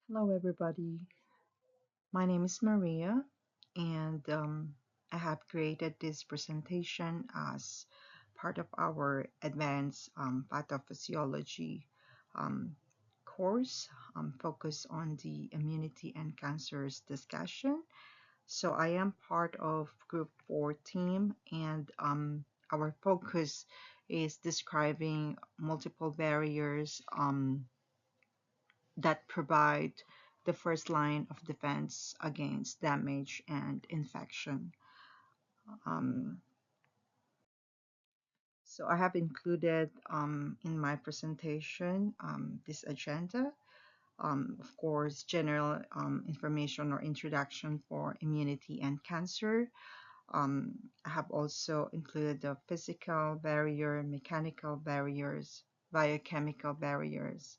Hello, everybody. My name is Maria, and I have created this presentation as part of our advanced pathophysiology um, course focused on the immunity and cancers discussion. So I am part of Group 4 team, and our focus is describing multiple barriers that provide the first line of defense against damage and infection. Um, so I have included in my presentation this agenda. Of course, general information or introduction for immunity and cancer. I have also included the physical barrier, mechanical barriers, biochemical barriers,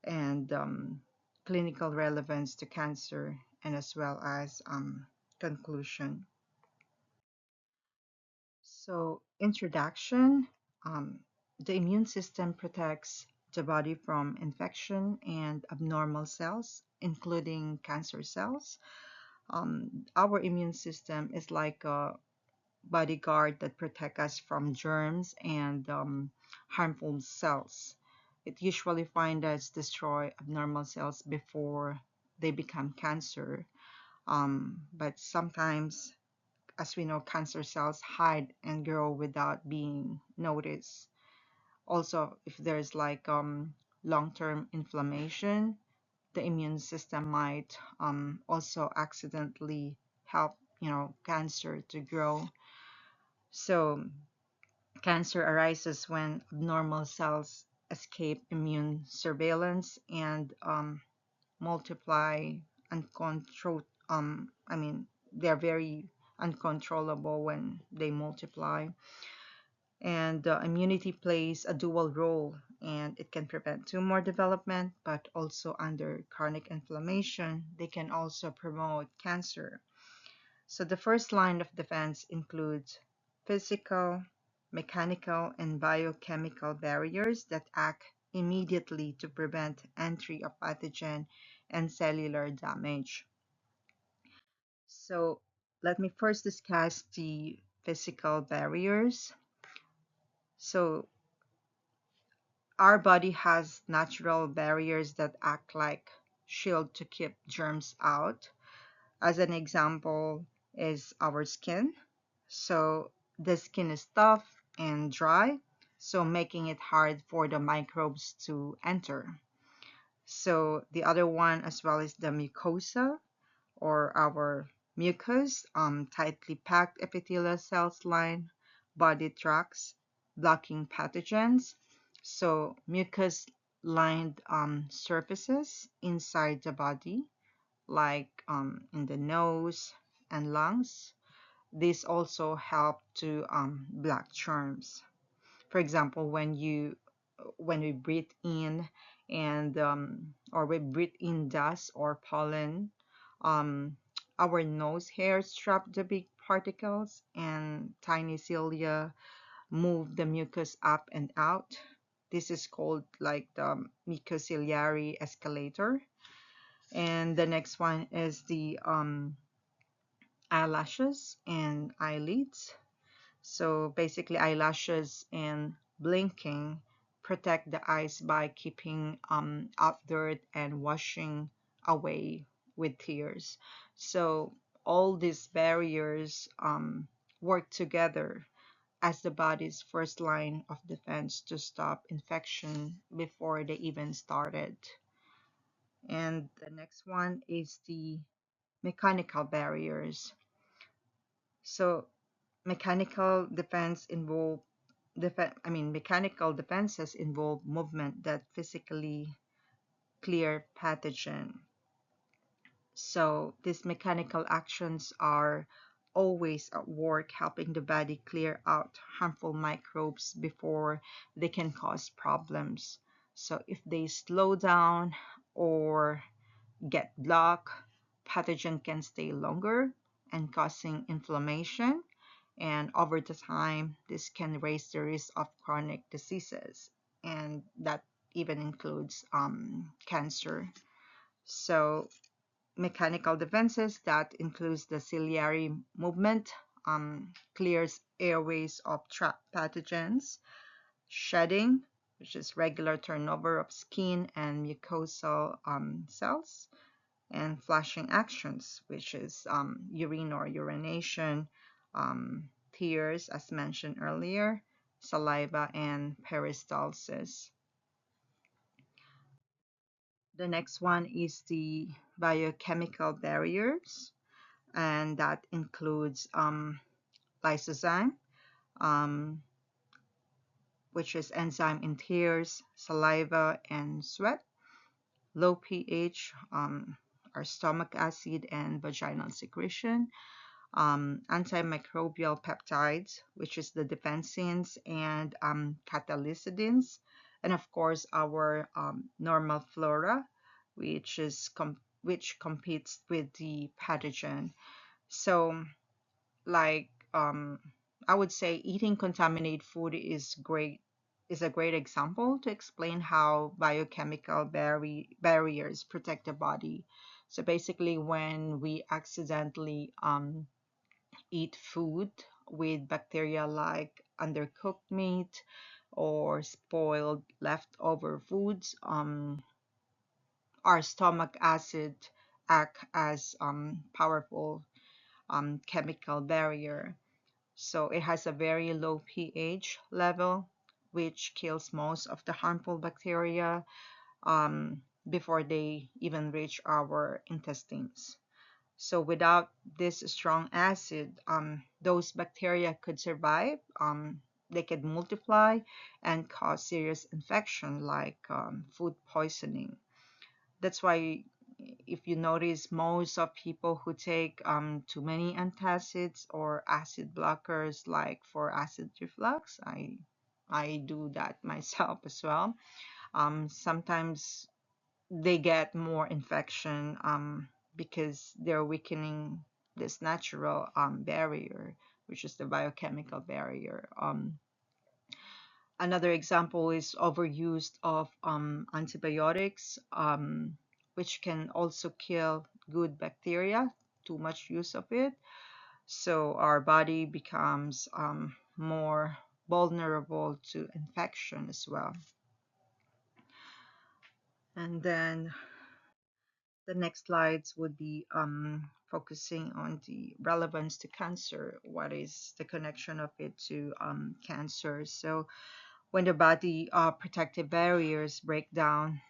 and clinical relevance to cancer, and as well as conclusion. So, introduction. Um, the immune system protects the body from infection and abnormal cells, including cancer cells. Our immune system is like a bodyguard that protect us from germs and harmful cells. It usually finds us destroy abnormal cells before they become cancer. But sometimes, as we know, cancer cells hide and grow without being noticed. Also, if there's like long-term inflammation, the immune system might also accidentally help, cancer to grow. So cancer arises when abnormal cells escape immune surveillance and multiply uncontrolled. They're very uncontrollable when they multiply. And immunity plays a dual role, and it can prevent tumor development, but also under chronic inflammation, they can also promote cancer. So the first line of defense includes physical, mechanical, and biochemical barriers that act immediately to prevent entry of pathogen and cellular damage. So let me first discuss the physical barriers. So our body has natural barriers that act like shield to keep germs out. As an example is our skin. So the skin is tough and dry, so making it hard for the microbes to enter. So the other one as well is the mucosa or our mucus, tightly packed epithelial cells line body tracts, blocking pathogens. So mucus lined surfaces inside the body, like in the nose and lungs. These also help to block germs. For example, when we breathe in and or we breathe in dust or pollen, um, our nose hairs trap the big particles, and tiny cilia move the mucus up and out. This is called like the mucociliary escalator. And the next one is the eyelashes and eyelids. So basically, eyelashes and blinking protect the eyes by keeping out dirt and washing away with tears. So all these barriers work together as the body's first line of defense to stop infection before they even started. And the next one is the mechanical barriers. So mechanical defense involve mechanical defenses involve movement that physically clear pathogen. So these mechanical actions are always at work helping the body clear out harmful microbes before they can cause problems. So if they slow down or get blocked, pathogen can stay longer and causing inflammation. And over the time, this can raise the risk of chronic diseases, and that even includes cancer. So mechanical defenses that includes the ciliary movement, clears airways of trapped pathogens, shedding, which is regular turnover of skin and mucosal cells, and flushing actions, which is urine or urination, tears, as mentioned earlier, saliva, and peristalsis. The next one is the biochemical barriers, and that includes lysozyme, um, which is enzyme in tears, saliva, and sweat. Low pH, our stomach acid and vaginal secretion. Antimicrobial peptides, which is the defensins and catalysidins, and of course our normal flora, which competes with the pathogen. So, like I would say, eating contaminated food is a great example to explain how biochemical barriers protect the body. So basically, when we accidentally eat food with bacteria like undercooked meat or spoiled leftover foods, our stomach acid act as powerful chemical barrier. So it has a very low pH level, which kills most of the harmful bacteria before they even reach our intestines. So without this strong acid, those bacteria could survive. They could multiply and cause serious infection like food poisoning. That's why if you notice, most of people who take too many antacids or acid blockers, like for acid reflux, I do that myself as well. Sometimes they get more infection because they're weakening this natural barrier, which is the biochemical barrier. Another example is overuse of antibiotics, which can also kill good bacteria, too much use of it. So our body becomes more vulnerable to infection as well. And then the next slides would be focusing on the relevance to cancer. What is the connection of it to cancer? So when the body protective barriers break down,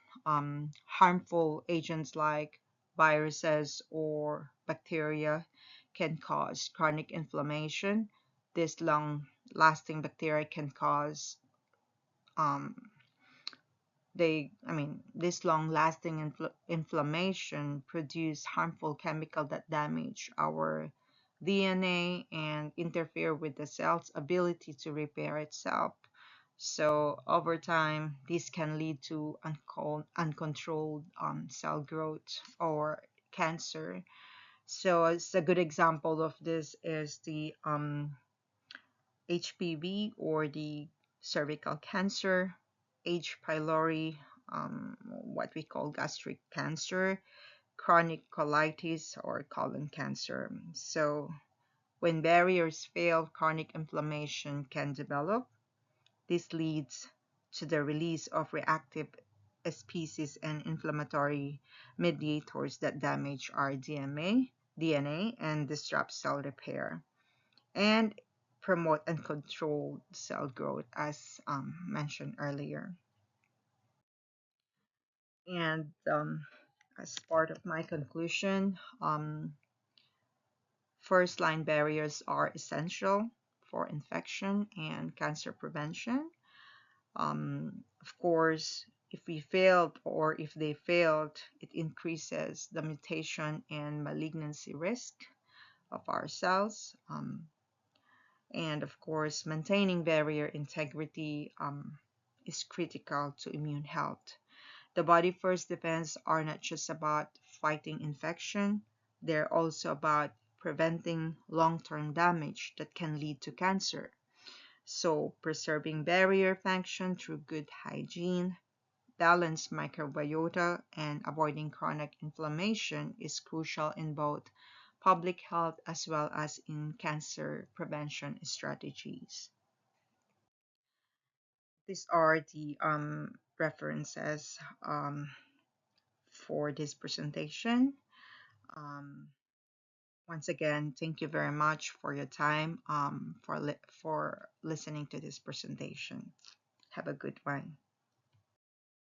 harmful agents like viruses or bacteria can cause chronic inflammation. This long-lasting bacteria can cause um, this long-lasting inflammation produce harmful chemical that damage our DNA and interfere with the cell's ability to repair itself. So over time, this can lead to uncontrolled cell growth or cancer. So as a good example of this is the HPV or the cervical cancer, H. pylori, what we call gastric cancer, chronic colitis or colon cancer. So when barriers fail, chronic inflammation can develop. This leads to the release of reactive species and inflammatory mediators that damage our DNA and disrupt cell repair and promote uncontrolled cell growth, as mentioned earlier. And as part of my conclusion, first line barriers are essential for infection and cancer prevention. Of course, if we failed or if they failed, it increases the mutation and malignancy risk of our cells. And of course, maintaining barrier integrity is critical to immune health. The body first defense are not just about fighting infection, they're also about preventing long-term damage that can lead to cancer. So preserving barrier function through good hygiene, balanced microbiota and avoiding chronic inflammation is crucial in both public health as well as in cancer prevention strategies. These are the references for this presentation. Um, Once again, thank you very much for your time for listening to this presentation. Have a good one.